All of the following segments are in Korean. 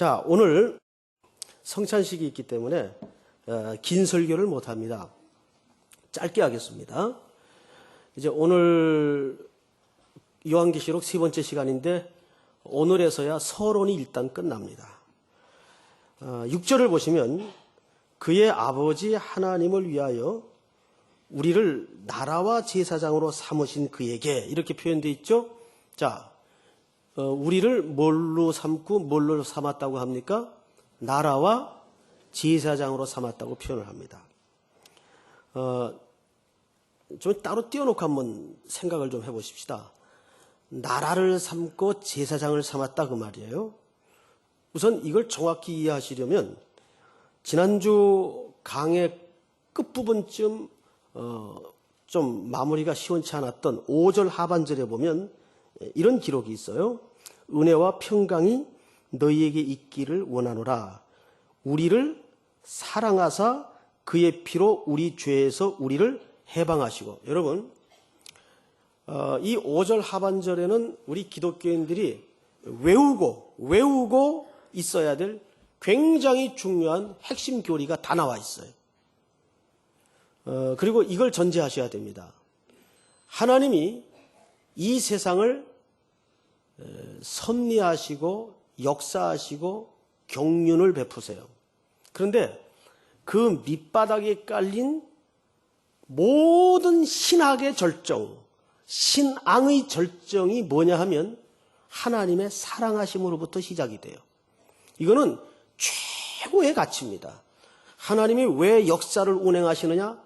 자, 오늘 성찬식이 있기 때문에 긴 설교를 못합니다. 짧게 하겠습니다. 이제 오늘 요한계시록 세 번째 시간인데 오늘에서야 서론이 일단 끝납니다. 6절을 보시면 그의 아버지 하나님을 위하여 우리를 나라와 제사장으로 삼으신 그에게 이렇게 표현되어 있죠. 자, 우리를 뭘로 삼고 뭘로 삼았다고 합니까? 나라와 제사장으로 삼았다고 표현을 합니다. 좀 따로 띄워놓고 한번 생각을 좀 해보십시다. 나라를 삼고 제사장을 삼았다 그 말이에요. 우선 이걸 정확히 이해하시려면 지난주 강의 끝부분쯤 좀 마무리가 시원치 않았던 5절 하반절에 보면 이런 기록이 있어요. 은혜와 평강이 너희에게 있기를 원하노라. 우리를 사랑하사 그의 피로 우리 죄에서 우리를 해방하시고. 여러분, 이 5절 하반절에는 우리 기독교인들이 외우고 있어야 될 굉장히 중요한 핵심 교리가 다 나와 있어요. 그리고 이걸 전제하셔야 됩니다. 하나님이 이 세상을 섭리하시고 역사하시고 경륜을 베푸세요. 그런데 그 밑바닥에 깔린 모든 신학의 절정, 신앙의 절정이 뭐냐 하면 하나님의 사랑하심으로부터 시작이 돼요. 이거는 최고의 가치입니다. 하나님이 왜 역사를 운행하시느냐?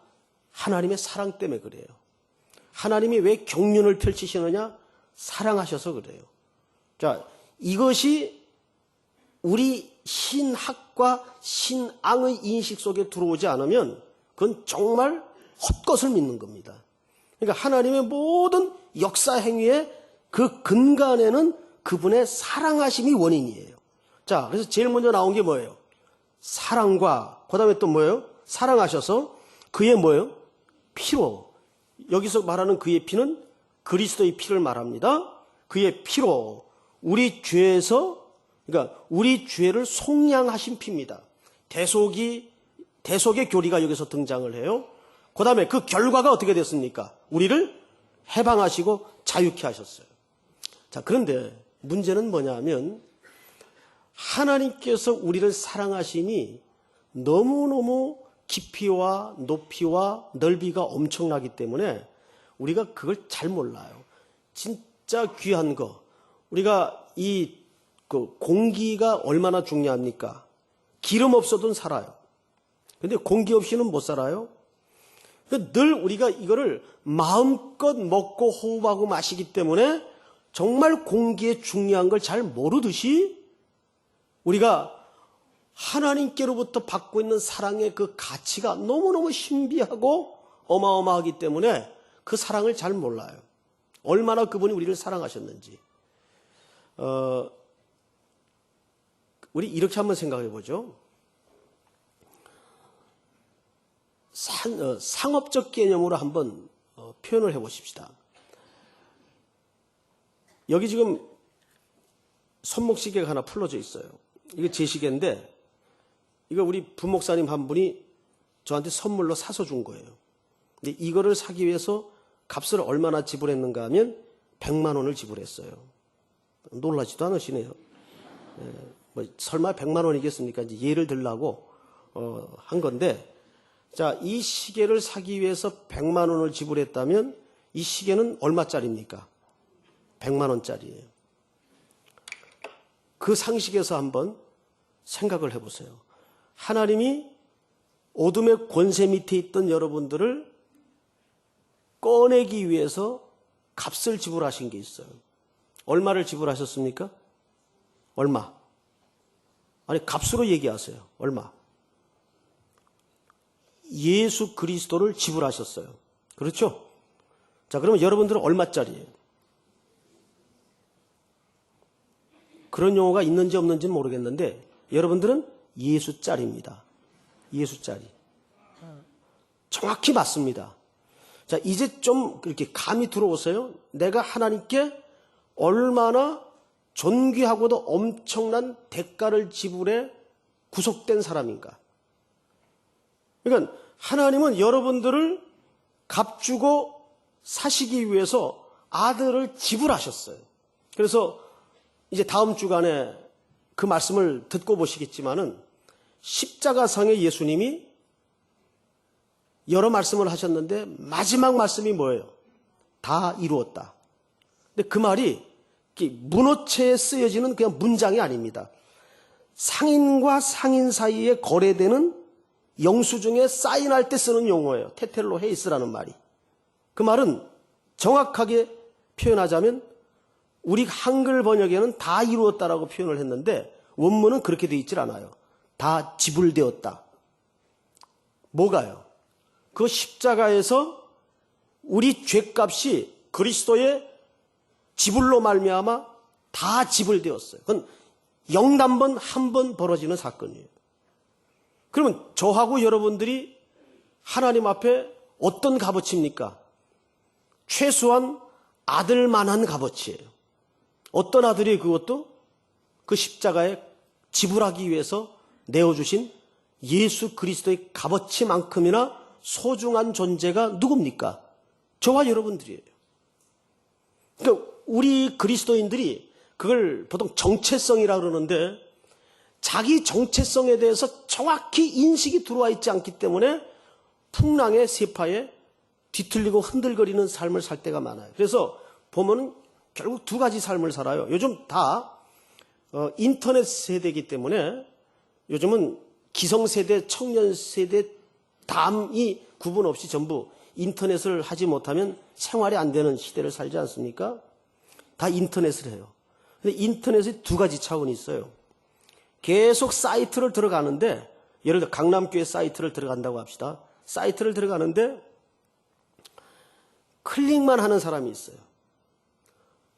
하나님의 사랑 때문에 그래요. 하나님이 왜 경륜을 펼치시느냐? 사랑하셔서 그래요. 자, 이것이 우리 신학과 신앙의 인식 속에 들어오지 않으면 그건 정말 헛것을 믿는 겁니다. 그러니까 하나님의 모든 역사 행위의 그 근간에는 그분의 사랑하심이 원인이에요. 자, 그래서 제일 먼저 나온 게 뭐예요? 사랑과 그 다음에 또 뭐예요? 사랑하셔서 그의 뭐예요? 피로. 여기서 말하는 그의 피는 그리스도의 피를 말합니다. 그의 피로 우리 죄에서, 그러니까 우리 죄를 속량하신 피입니다. 대속의 교리가 여기서 등장을 해요. 그 다음에 그 결과가 어떻게 됐습니까? 우리를 해방하시고 자유케 하셨어요. 자, 그런데 문제는 뭐냐 하면 하나님께서 우리를 사랑하심이 너무너무 깊이와 높이와 넓이가 엄청나기 때문에 우리가 그걸 잘 몰라요. 진짜 귀한 거. 우리가 그 공기가 얼마나 중요합니까? 기름 없어도 살아요. 근데 공기 없이는 못 살아요. 늘 우리가 이거를 마음껏 먹고 호흡하고 마시기 때문에 정말 공기의 중요한 걸 잘 모르듯이 우리가 하나님께로부터 받고 있는 사랑의 그 가치가 너무너무 신비하고 어마어마하기 때문에 그 사랑을 잘 몰라요. 얼마나 그분이 우리를 사랑하셨는지. 우리 이렇게 한번 생각해 보죠. 상업적 개념으로 한번 표현을 해 보십시다. 여기 지금 손목시계가 하나 풀어져 있어요. 이게 제 시계인데 이거 우리 부목사님 한 분이 저한테 선물로 사서 준 거예요. 근데 이거를 사기 위해서 값을 얼마나 지불했는가 하면 100만 원을 지불했어요. 놀라지도 않으시네요. 뭐 설마 100만 원이겠습니까? 이제 예를 들라고 한 건데, 자, 이 시계를 사기 위해서 100만 원을 지불했다면 이 시계는 얼마짜리입니까? 100만 원짜리예요. 그 상식에서 한번 생각을 해보세요. 하나님이 어둠의 권세 밑에 있던 여러분들을 꺼내기 위해서 값을 지불하신 게 있어요. 얼마를 지불하셨습니까? 얼마? 아니, 값으로 얘기하세요. 얼마? 예수 그리스도를 지불하셨어요. 그렇죠? 자, 그러면 여러분들은 얼마짜리예요? 그런 용어가 있는지 없는지는 모르겠는데 여러분들은 예수짜리입니다. 예수짜리. 정확히 맞습니다. 자, 이제 좀 이렇게 감이 들어오세요. 내가 하나님께 얼마나 존귀하고도 엄청난 대가를 지불해 구속된 사람인가? 그러니까 하나님은 여러분들을 값주고 사시기 위해서 아들을 지불하셨어요. 그래서 이제 다음 주간에 그 말씀을 듣고 보시겠지만은 십자가상의 예수님이 여러 말씀을 하셨는데 마지막 말씀이 뭐예요? 다 이루었다. 근데 그 말이 문어체에 쓰여지는 그냥 문장이 아닙니다. 상인과 상인 사이에 거래되는 영수증에 사인할 때 쓰는 용어예요. 테텔로 헤이스라는 말이. 그 말은 정확하게 표현하자면 우리 한글 번역에는 다 이루었다라고 표현을 했는데 원문은 그렇게 되어 있질 않아요. 다 지불되었다. 뭐가요? 그 십자가에서 우리 죄값이 그리스도의 지불로 말미암아 다 지불되었어요. 그건 영단번 한 번 벌어지는 사건이에요. 그러면 저하고 여러분들이 하나님 앞에 어떤 값어치입니까? 최소한 아들만한 값어치예요. 어떤 아들이 그것도 그 십자가에 지불하기 위해서 내어주신 예수 그리스도의 값어치만큼이나 소중한 존재가 누굽니까? 저와 여러분들이에요. 그러니까 우리 그리스도인들이 그걸 보통 정체성이라고 그러는데 자기 정체성에 대해서 정확히 인식이 들어와 있지 않기 때문에 풍랑의 세파에 뒤틀리고 흔들거리는 삶을 살 때가 많아요. 그래서 보면은 결국 두 가지 삶을 살아요. 요즘 다 인터넷 세대이기 때문에 요즘은 기성세대, 청년세대, 담이 구분 없이 전부 인터넷을 하지 못하면 생활이 안 되는 시대를 살지 않습니까? 다 인터넷을 해요. 근데 인터넷에 두 가지 차원이 있어요. 계속 사이트를 들어가는데, 예를 들어 강남교회 사이트를 들어간다고 합시다. 사이트를 들어가는데 클릭만 하는 사람이 있어요.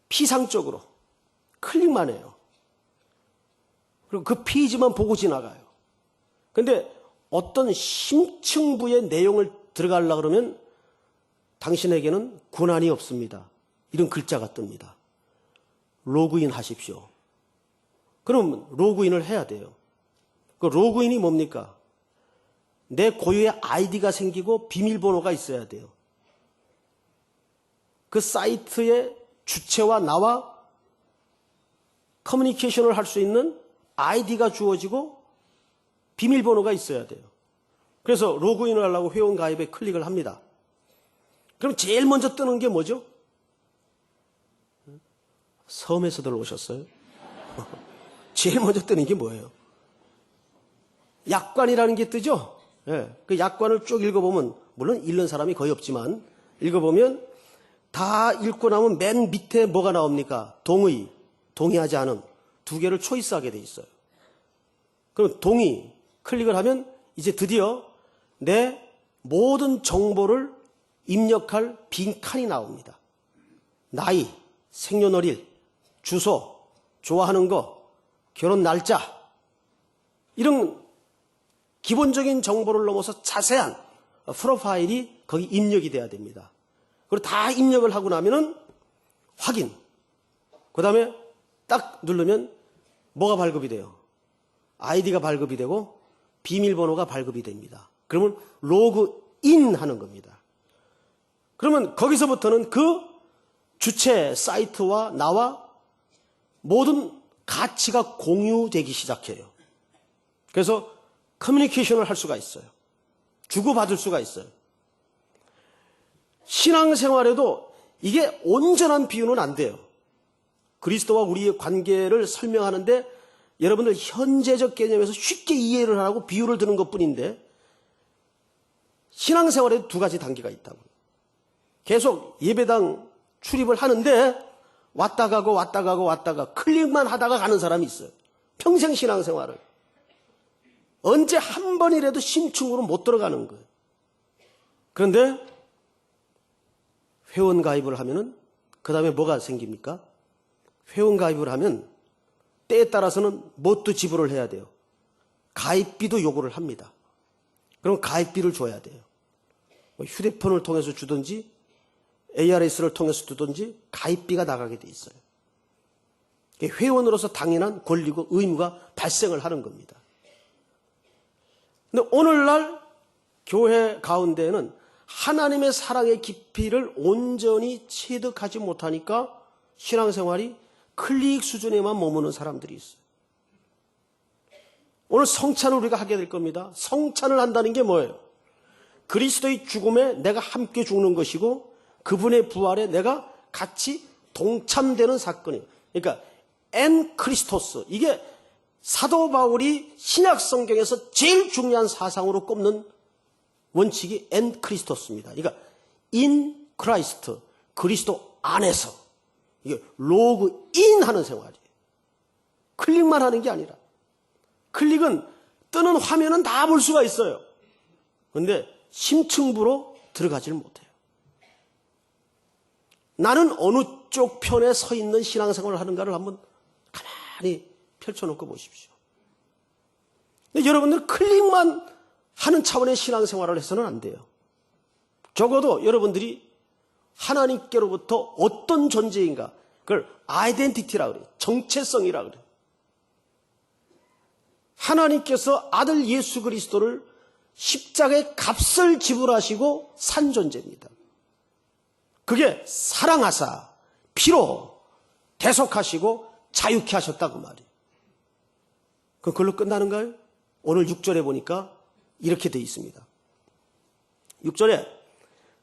피상적으로 클릭만 해요. 그리고 그 페이지만 보고 지나가요. 근데 어떤 심층부의 내용을 들어가려고 그러면 당신에게는 고난이 없습니다. 이런 글자가 뜹니다. 로그인 하십시오. 그럼 로그인을 해야 돼요. 그 로그인이 뭡니까? 내 고유의 아이디가 생기고 비밀번호가 있어야 돼요. 그 사이트의 주체와 나와 커뮤니케이션을 할 수 있는 아이디가 주어지고 비밀번호가 있어야 돼요. 그래서 로그인을 하려고 회원가입에 클릭을 합니다. 그럼 제일 먼저 뜨는 게 뭐죠? 섬에서들 오셨어요? 제일 먼저 뜨는 게 뭐예요? 약관이라는 게 뜨죠? 예, 그 약관을 쭉 읽어보면, 물론 읽는 사람이 거의 없지만, 읽어보면 다 읽고 나면 맨 밑에 뭐가 나옵니까? 동의, 동의하지 않음. 두 개를 초이스하게 돼 있어요. 그럼 동의, 클릭을 하면 이제 드디어 내 모든 정보를 입력할 빈 칸이 나옵니다. 나이, 생년월일, 주소, 좋아하는 거, 결혼 날짜, 이런 기본적인 정보를 넘어서 자세한 프로파일이 거기 입력이 돼야 됩니다. 그리고 다 입력을 하고 나면은 확인. 그 다음에 딱 누르면 뭐가 발급이 돼요? 아이디가 발급이 되고 비밀번호가 발급이 됩니다. 그러면 로그인 하는 겁니다. 그러면 거기서부터는 그 주체 사이트와 나와 모든 가치가 공유되기 시작해요. 그래서 커뮤니케이션을 할 수가 있어요. 주고받을 수가 있어요. 신앙생활에도 이게 온전한 비유는 안 돼요. 그리스도와 우리의 관계를 설명하는데 여러분들 현재적 개념에서 쉽게 이해를 하고 비유를 드는 것뿐인데 신앙생활에도 두 가지 단계가 있다고요. 계속 예배당 출입을 하는데 왔다 가고 왔다 가고 왔다 가 클릭만 하다가 가는 사람이 있어요. 평생 신앙생활을. 언제 한 번이라도 심층으로 못 들어가는 거예요. 그런데 회원 가입을 하면은 그 다음에 뭐가 생깁니까? 회원 가입을 하면 때에 따라서는 뭣도 지불을 해야 돼요. 가입비도 요구를 합니다. 그럼 가입비를 줘야 돼요. 휴대폰을 통해서 주든지 ARS를 통해서 주든지 가입비가 나가게 돼 있어요. 회원으로서 당연한 권리고 의무가 발생을 하는 겁니다. 근데 오늘날 교회 가운데는 하나님의 사랑의 깊이를 온전히 체득하지 못하니까 신앙생활이 클릭 수준에만 머무는 사람들이 있어요. 오늘 성찬을 우리가 하게 될 겁니다. 성찬을 한다는 게 뭐예요? 그리스도의 죽음에 내가 함께 죽는 것이고 그분의 부활에 내가 같이 동참되는 사건이에요. 그러니까 엔 크리스토스, 이게 사도 바울이 신약 성경에서 제일 중요한 사상으로 꼽는 원칙이 엔 크리스토스입니다. 그러니까 인 크라이스트, 그리스도 안에서, 이게 로그 인 하는 생활이에요. 클릭만 하는 게 아니라. 클릭은 뜨는 화면은 다 볼 수가 있어요. 그런데 심층부로 들어가지를 못해요. 나는 어느 쪽 편에 서 있는 신앙생활을 하는가를 한번 가만히 펼쳐놓고 보십시오. 근데 여러분들 클릭만 하는 차원의 신앙생활을 해서는 안 돼요. 적어도 여러분들이 하나님께로부터 어떤 존재인가, 그걸 아이덴티티라 그래요. 정체성이라 그래요. 하나님께서 아들 예수 그리스도를 십자가의 값을 지불하시고 산 존재입니다. 그게 사랑하사 피로 대속하시고 자유케 하셨다고 말이에요. 그걸로 끝나는가요? 오늘 6절에 보니까 이렇게 되어 있습니다. 6절에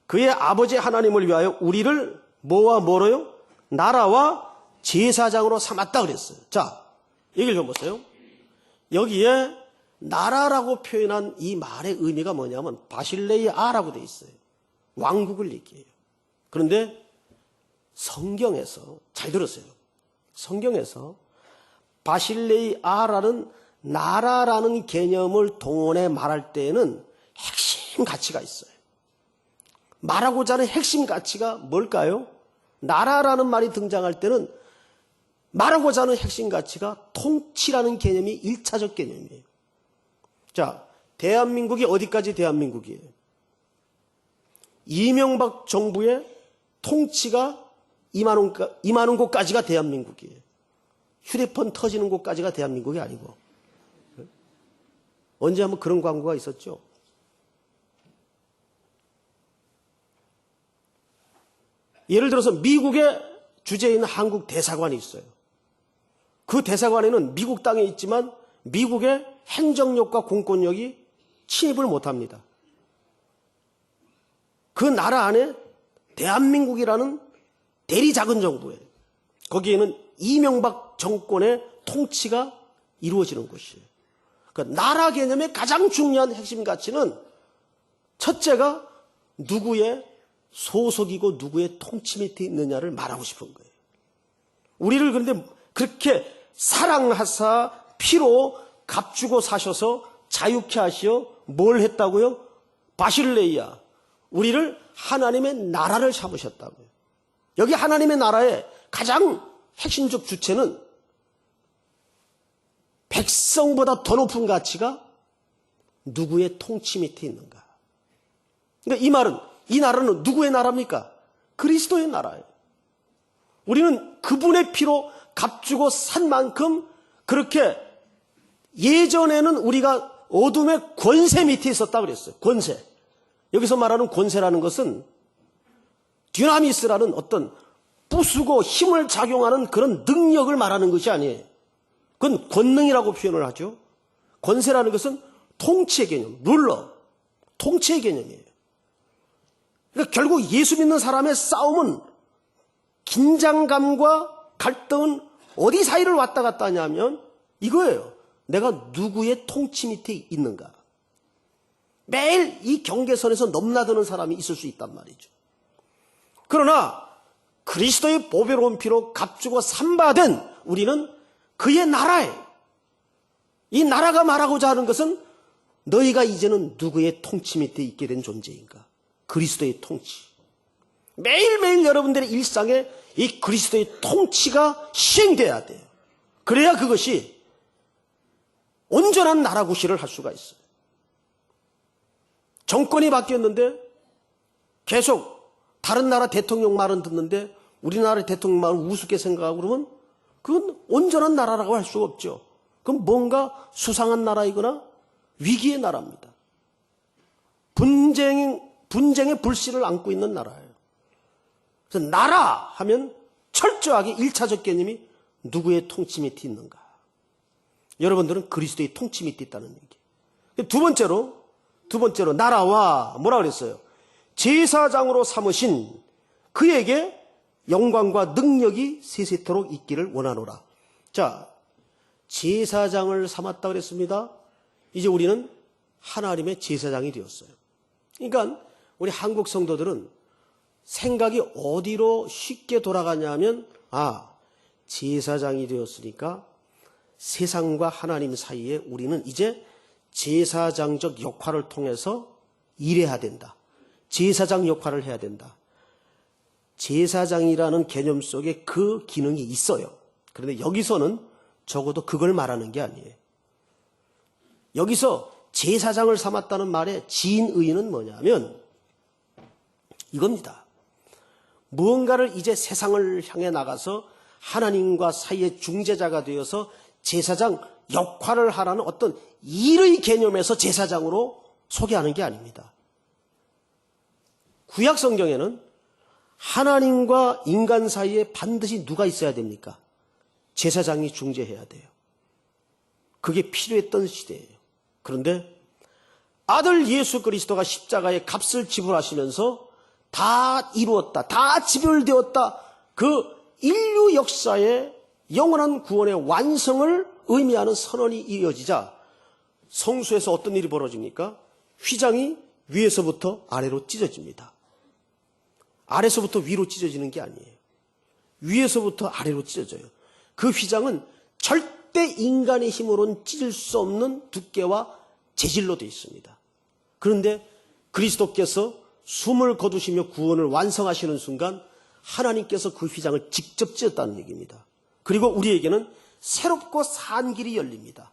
그의 아버지 하나님을 위하여 우리를 뭐와 뭐로요? 나라와 제사장으로 삼았다 그랬어요. 자, 얘기를 좀 보세요. 여기에 나라라고 표현한 이 말의 의미가 뭐냐면 바실레이아라고 되어 있어요. 왕국을 얘기해요. 그런데 성경에서, 잘 들으세요. 성경에서 바실레이아라는 나라라는 개념을 동원해 말할 때에는 핵심 가치가 있어요. 말하고자 하는 핵심 가치가 뭘까요? 나라라는 말이 등장할 때는 말하고자 하는 핵심 가치가 통치라는 개념이 1차적 개념이에요. 자, 대한민국이 어디까지 대한민국이에요? 이명박 정부의 통치가 임하는 곳까지가 대한민국이에요. 휴대폰 터지는 곳까지가 대한민국이 아니고. 언제 한번 그런 광고가 있었죠? 예를 들어서 미국의 주재인 한국 대사관이 있어요. 그 대사관에는 미국 땅에 있지만 미국의 행정력과 공권력이 침입을 못합니다. 그 나라 안에 대한민국이라는 대리 작은 정부예요. 거기에는 이명박 정권의 통치가 이루어지는 곳이에요. 그 나라 개념의 가장 중요한 핵심 가치는 첫째가 누구의 소속이고 누구의 통치 밑에 있느냐를 말하고 싶은 거예요. 우리를 그런데 그렇게 사랑하사 피로 값주고 사셔서 자유케 하시어 뭘 했다고요? 바실레이아, 우리를 하나님의 나라를 삼으셨다고요. 여기 하나님의 나라의 가장 핵심적 주체는 백성보다 더 높은 가치가 누구의 통치 밑에 있는가. 그러니까 이 말은, 이 나라는 누구의 나라입니까? 그리스도의 나라예요. 우리는 그분의 피로 값주고 산 만큼 그렇게 예전에는 우리가 어둠의 권세 밑에 있었다 그랬어요. 권세. 여기서 말하는 권세라는 것은 디나미스라는 어떤 부수고 힘을 작용하는 그런 능력을 말하는 것이 아니에요. 그건 권능이라고 표현을 하죠. 권세라는 것은 통치의 개념, 룰러, 통치의 개념이에요. 그러니까 결국 예수 믿는 사람의 싸움은 긴장감과 갈등은 어디 사이를 왔다 갔다 하냐면 이거예요. 내가 누구의 통치 밑에 있는가. 매일 이 경계선에서 넘나드는 사람이 있을 수 있단 말이죠. 그러나 그리스도의 보배로운 피로 값주고 산받은 우리는 그의 나라에, 이 나라가 말하고자 하는 것은 너희가 이제는 누구의 통치 밑에 있게 된 존재인가? 그리스도의 통치. 매일매일 여러분들의 일상에 이 그리스도의 통치가 시행돼야 돼요. 그래야 그것이 온전한 나라 구실을 할 수가 있어요. 정권이 바뀌었는데 계속 다른 나라 대통령 말은 듣는데 우리나라 대통령 말은 우습게 생각하고 그러면 그건 온전한 나라라고 할 수가 없죠. 그건 뭔가 수상한 나라이거나 위기의 나라입니다. 분쟁의 불씨를 안고 있는 나라예요. 그래서 나라 하면 철저하게 1차적 개념이 누구의 통치 밑에 있는가. 여러분들은 그리스도의 통치 밑에 있다는 얘기. 두 번째로 나라와 뭐라 그랬어요? 제사장으로 삼으신 그에게 영광과 능력이 세세토록 있기를 원하노라. 자, 제사장을 삼았다 그랬습니다. 이제 우리는 하나님의 제사장이 되었어요. 그러니까 우리 한국 성도들은 생각이 어디로 쉽게 돌아가냐면, 제사장이 되었으니까 세상과 하나님 사이에 우리는 이제 제사장적 역할을 통해서 일해야 된다. 제사장 역할을 해야 된다. 제사장이라는 개념 속에 그 기능이 있어요. 그런데 여기서는 적어도 그걸 말하는 게 아니에요. 여기서 제사장을 삼았다는 말의 진의는 뭐냐면 이겁니다. 무언가를 이제 세상을 향해 나가서 하나님과 사이의 중재자가 되어서 제사장 역할을 하라는 어떤 일의 개념에서 제사장으로 소개하는 게 아닙니다. 구약 성경에는 하나님과 인간 사이에 반드시 누가 있어야 됩니까? 제사장이 중재해야 돼요. 그게 필요했던 시대예요. 그런데 아들 예수 그리스도가 십자가의 값을 지불하시면서 다 이루었다, 다 지불되었다, 그 인류 역사의 영원한 구원의 완성을 의미하는 선언이 이어지자 성수에서 어떤 일이 벌어집니까? 휘장이 위에서부터 아래로 찢어집니다. 아래서부터 위로 찢어지는 게 아니에요. 위에서부터 아래로 찢어져요. 그 휘장은 절대 인간의 힘으로는 찢을 수 없는 두께와 재질로 되어 있습니다. 그런데 그리스도께서 숨을 거두시며 구원을 완성하시는 순간 하나님께서 그 휘장을 직접 찢었다는 얘기입니다. 그리고 우리에게는 새롭고 산 길이 열립니다.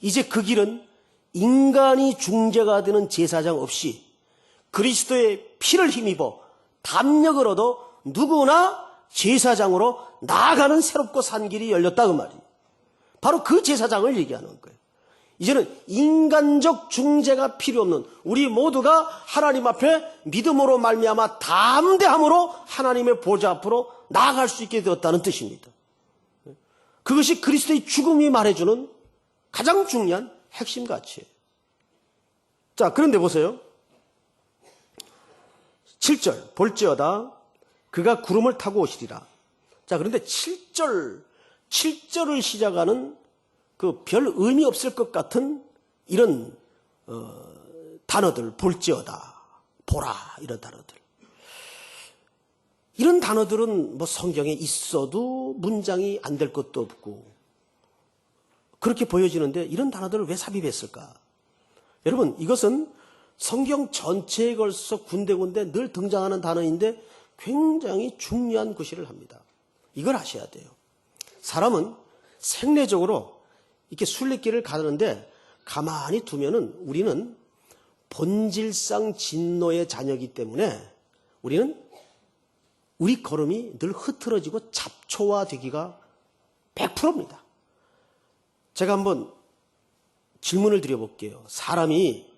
이제 그 길은 인간이 중재가 되는 제사장 없이 그리스도의 피를 힘입어 담력을 얻어 누구나 제사장으로 나아가는 새롭고 산 길이 열렸다 그 말이에요. 바로 그 제사장을 얘기하는 거예요. 이제는 인간적 중재가 필요 없는 우리 모두가 하나님 앞에 믿음으로 말미암아 담대함으로 하나님의 보좌 앞으로 나아갈 수 있게 되었다는 뜻입니다. 그것이 그리스도의 죽음이 말해주는 가장 중요한 핵심 가치예요. 자, 그런데 보세요. 7절 볼지어다 그가 구름을 타고 오시리라. 자, 그런데 7절을 시작하는 그 별 의미 없을 것 같은 이런 단어들, 볼지어다, 보라, 이런 단어들. 이런 단어들은 뭐 성경에 있어도 문장이 안 될 것도 없고 그렇게 보여지는데 이런 단어들을 왜 삽입했을까? 여러분, 이것은 성경 전체에 걸쳐 군데군데 늘 등장하는 단어인데 굉장히 중요한 구실을 합니다. 이걸 아셔야 돼요. 사람은 생리적으로 이렇게 순례길을 가는데 가만히 두면은 우리는 본질상 진노의 자녀이기 때문에 우리는 우리 걸음이 늘 흐트러지고 잡초화되기가 100%입니다. 제가 한번 질문을 드려볼게요. 사람이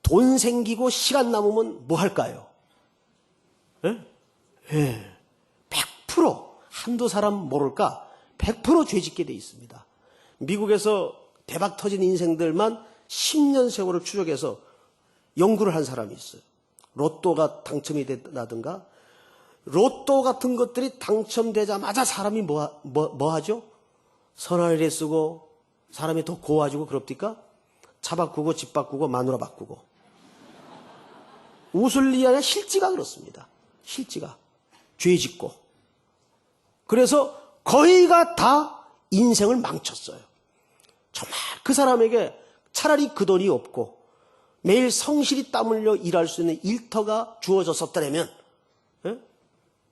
돈 생기고 시간 남으면 뭐 할까요? 예? 100% 한두 사람 모를까? 100% 죄짓게 돼 있습니다. 미국에서 대박 터진 인생들만 10년 세월을 추적해서 연구를 한 사람이 있어요. 로또가 당첨이 됐다든가 로또 같은 것들이 당첨되자마자 사람이 뭐 하죠? 선한일에 쓰고 사람이 더 고와지고 그럽니까? 차 바꾸고 집 바꾸고 마누라 바꾸고 웃을 리 아니라 실지가 그렇습니다. 실지가 죄 짓고 그래서 거의가 다 인생을 망쳤어요. 정말 그 사람에게 차라리 그 돈이 없고 매일 성실히 땀 흘려 일할 수 있는 일터가 주어졌었다면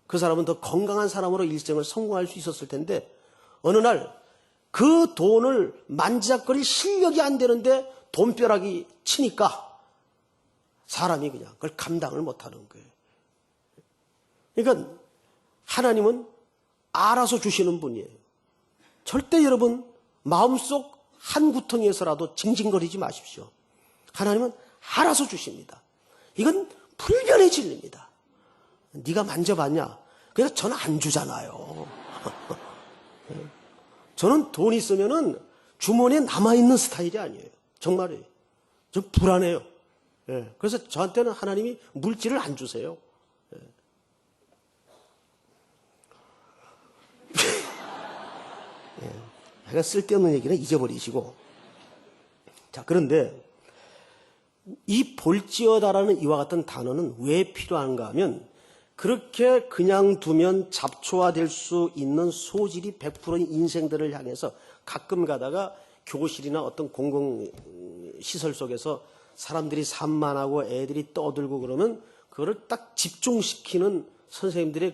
그 사람은 더 건강한 사람으로 일생을 성공할 수 있었을 텐데 어느 날 그 돈을 만지작거릴 실력이 안 되는데 돈벼락이 치니까 사람이 그냥 그걸 감당을 못하는 거예요. 그러니까 하나님은 알아서 주시는 분이에요. 절대 여러분 마음속 한 구덩이에서라도 징징거리지 마십시오. 하나님은 알아서 주십니다. 이건 불변의 진리입니다. 네가 만져봤냐? 그래서 저는 안 주잖아요. 저는 돈 있으면은 주머니에 남아있는 스타일이 아니에요. 정말이에요. 좀 불안해요. 예. 그래서 저한테는 하나님이 물질을 안 주세요. 예. 예. 제가 쓸데없는 얘기는 잊어버리시고. 자, 그런데 이 볼지어다라는 이와 같은 단어는 왜 필요한가 하면 그렇게 그냥 두면 잡초화될 수 있는 소질이 100%인 인생들을 향해서 가끔 가다가 교실이나 어떤 공공시설 속에서 사람들이 산만하고 애들이 떠들고 그러면 그거를 딱 집중시키는 선생님들의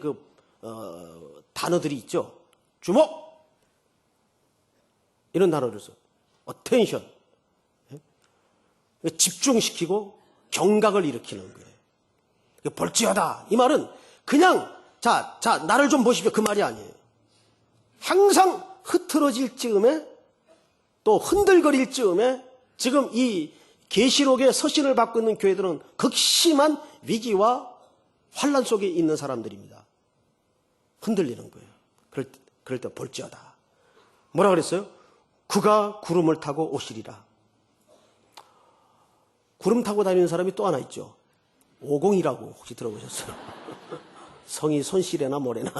단어들이 있죠. 주목! 이런 단어를 써. 어텐션. 집중시키고 경각을 일으키는 거예요. 볼지어다. 이 말은 그냥 자 나를 좀 보십시오. 그 말이 아니에요. 항상 흐트러질 즈음에 또 흔들거릴 즈음에 지금 이 계시록의 서신을 받고 있는 교회들은 극심한 위기와 환란 속에 있는 사람들입니다. 흔들리는 거예요. 그럴 때 볼지어다. 뭐라 그랬어요? 그가 구름을 타고 오시리라. 구름 타고 다니는 사람이 또 하나 있죠. 오공이라고 혹시 들어보셨어요? 성이 손실에나 뭐래나.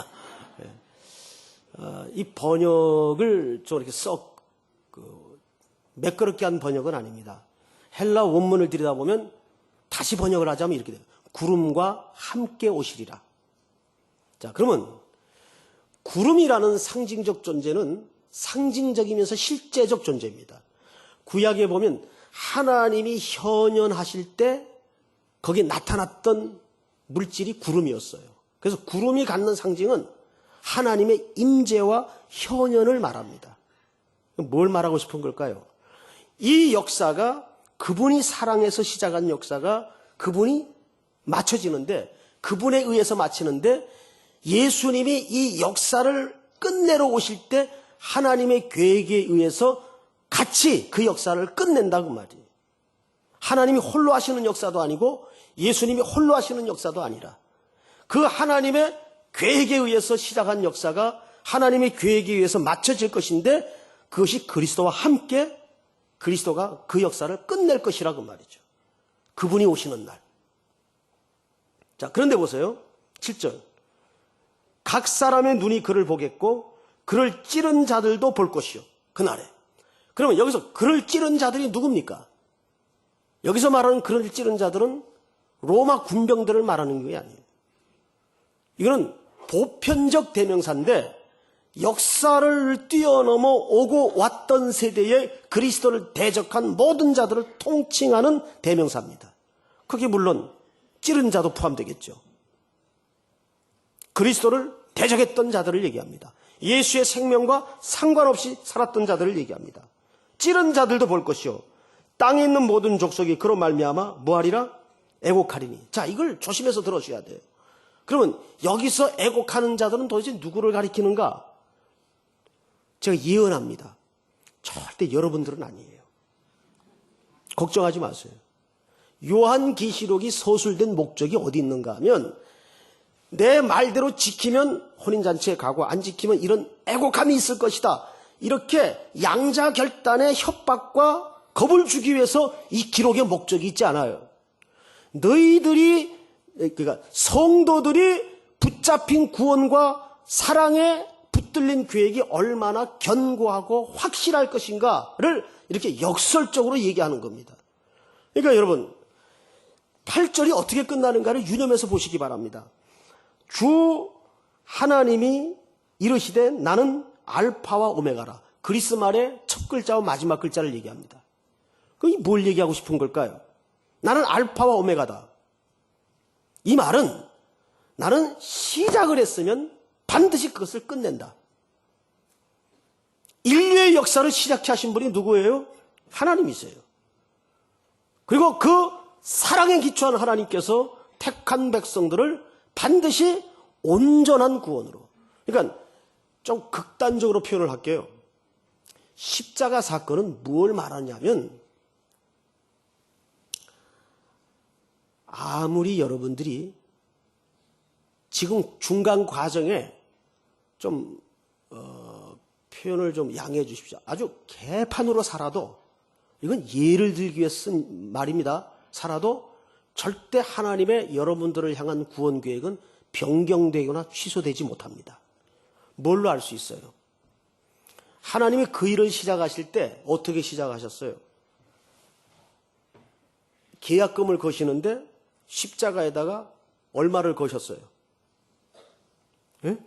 이 번역을 좀 이렇게 매끄럽게 한 번역은 아닙니다. 헬라 원문을 들여다보면 다시 번역을 하자면 이렇게 돼요. 구름과 함께 오시리라. 자, 그러면 구름이라는 상징적 존재는 상징적이면서 실제적 존재입니다. 구약에 보면 하나님이 현현하실 때 거기에 나타났던 물질이 구름이었어요. 그래서 구름이 갖는 상징은 하나님의 임재와 현현을 말합니다. 뭘 말하고 싶은 걸까요? 이 역사가 그분이 사랑해서 시작한 역사가 그분이 마쳐지는데 그분에 의해서 마치는데 예수님이 이 역사를 끝내러 오실 때 하나님의 계획에 의해서 같이 그 역사를 끝낸다 그 말이에요. 하나님이 홀로 하시는 역사도 아니고 예수님이 홀로 하시는 역사도 아니라 그 하나님의 계획에 의해서 시작한 역사가 하나님의 계획에 의해서 마쳐질 것인데 그것이 그리스도와 함께 그리스도가 그 역사를 끝낼 것이라고 말이죠. 그분이 오시는 날. 자, 그런데 보세요. 7절. 각 사람의 눈이 그를 보겠고 그를 찌른 자들도 볼 것이요. 그날에. 그러면 여기서 그를 찌른 자들이 누굽니까? 여기서 말하는 그를 찌른 자들은 로마 군병들을 말하는 게 아니에요. 이거는 보편적 대명사인데 역사를 뛰어넘어 오고 왔던 세대에 그리스도를 대적한 모든 자들을 통칭하는 대명사입니다. 그게 물론 찌른 자도 포함되겠죠. 그리스도를 대적했던 자들을 얘기합니다. 예수의 생명과 상관없이 살았던 자들을 얘기합니다. 찌른 자들도 볼 것이요 땅에 있는 모든 족속이 그로 말미암아 뭐하리라? 애곡하리니. 자, 이걸 조심해서 들어주셔야 돼요. 그러면 여기서 애곡하는 자들은 도대체 누구를 가리키는가? 제가 예언합니다. 절대 여러분들은 아니에요. 걱정하지 마세요. 요한계시록이 서술된 목적이 어디 있는가 하면 내 말대로 지키면 혼인잔치에 가고 안 지키면 이런 애곡함이 있을 것이다. 이렇게 양자결단의 협박과 겁을 주기 위해서 이 기록의 목적이 있지 않아요. 너희들이 그러니까 성도들이 붙잡힌 구원과 사랑에 붙들린 계획이 얼마나 견고하고 확실할 것인가를 이렇게 역설적으로 얘기하는 겁니다. 그러니까 여러분 8절이 어떻게 끝나는가를 유념해서 보시기 바랍니다. 주 하나님이 이르시되 나는 알파와 오메가라. 그리스 말의 첫 글자와 마지막 글자를 얘기합니다. 그게 뭘 얘기하고 싶은 걸까요? 나는 알파와 오메가다. 이 말은 나는 시작을 했으면 반드시 그것을 끝낸다. 인류의 역사를 시작해 하신 분이 누구예요? 하나님이세요. 그리고 그 사랑에 기초한 하나님께서 택한 백성들을 반드시 온전한 구원으로. 그러니까 좀 극단적으로 표현을 할게요. 십자가 사건은 무엇을 말하냐면, 아무리 여러분들이 지금 중간 과정에 좀 표현을 좀 양해해 주십시오. 아주 개판으로 살아도, 이건 예를 들기 위해 쓴 말입니다. 살아도 절대 하나님의 여러분들을 향한 구원 계획은 변경되거나 취소되지 못합니다. 뭘로 알 수 있어요? 하나님이 그 일을 시작하실 때 어떻게 시작하셨어요? 계약금을 거시는데 십자가에다가 얼마를 거셨어요? 예?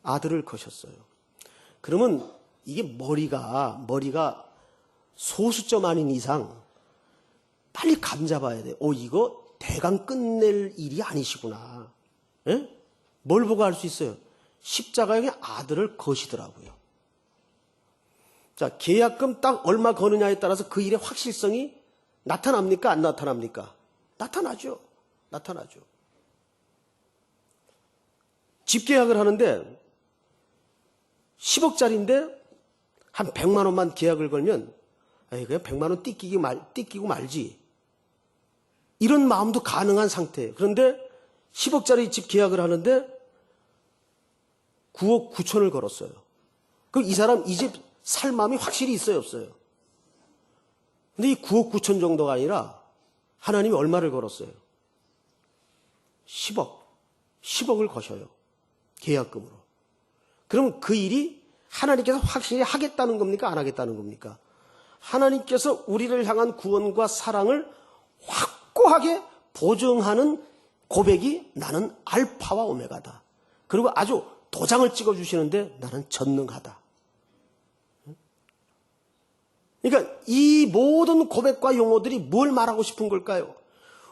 아들을 거셨어요. 그러면 이게 머리가 소수점 아닌 이상 빨리 감잡아야 돼요. 이거 대강 끝낼 일이 아니시구나. 예? 뭘 보고 알 수 있어요? 십자가에 아들을 거시더라고요. 자, 계약금 딱 얼마 거느냐에 따라서 그 일의 확실성이 나타납니까? 안 나타납니까? 나타나죠. 나타나죠. 집계약을 하는데 10억짜리인데 한 100만 원만 계약을 걸면 그냥 100만 원 띠끼고 말지. 이런 마음도 가능한 상태예요. 그런데 10억짜리 집 계약을 하는데 9억 9천을 걸었어요. 그럼 이 사람 이 집 살 마음이 확실히 있어요, 없어요? 근데 이 9억 9천 정도가 아니라 하나님이 얼마를 걸었어요? 10억을 거셔요. 계약금으로. 그럼 그 일이 하나님께서 확실히 하겠다는 겁니까? 안 하겠다는 겁니까? 하나님께서 우리를 향한 구원과 사랑을 확고하게 보증하는 고백이 나는 알파와 오메가다. 그리고 아주 도장을 찍어주시는데 나는 전능하다. 그러니까 이 모든 고백과 용어들이 뭘 말하고 싶은 걸까요?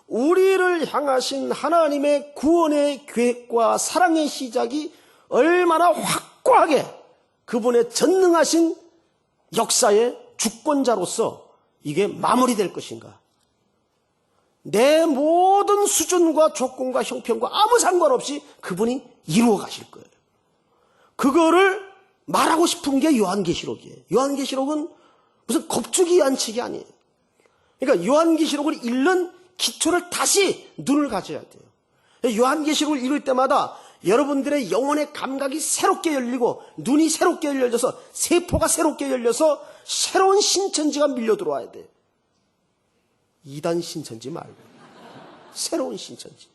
우리를 향하신 하나님의 구원의 계획과 사랑의 시작이 얼마나 확고하게 그분의 전능하신 역사의 주권자로서 이게 마무리될 것인가. 내 모든 수준과 조건과 형편과 아무 상관없이 그분이 이루어 가실 거예요. 그거를 말하고 싶은 게 요한계시록이에요. 요한계시록은 무슨 겁주기 안치기 아니에요. 그러니까 요한계시록을 읽는 기초를 다시 눈을 가져야 돼요. 요한계시록을 읽을 때마다 여러분들의 영혼의 감각이 새롭게 열리고 눈이 새롭게 열려서 세포가 새롭게 열려서 새로운 신천지가 밀려 들어와야 돼요. 2단 신천지 말고 새로운 신천지.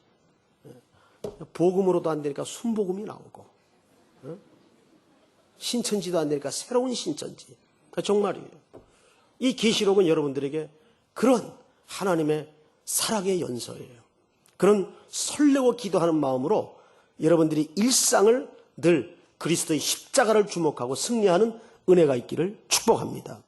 복음으로도 안 되니까 순복음이 나오고 신천지도 안 되니까 새로운 신천지. 정말이에요. 이 계시록은 여러분들에게 그런 하나님의 사랑의 연서예요. 그런 설레고 기도하는 마음으로 여러분들이 일상을 늘 그리스도의 십자가를 주목하고 승리하는 은혜가 있기를 축복합니다.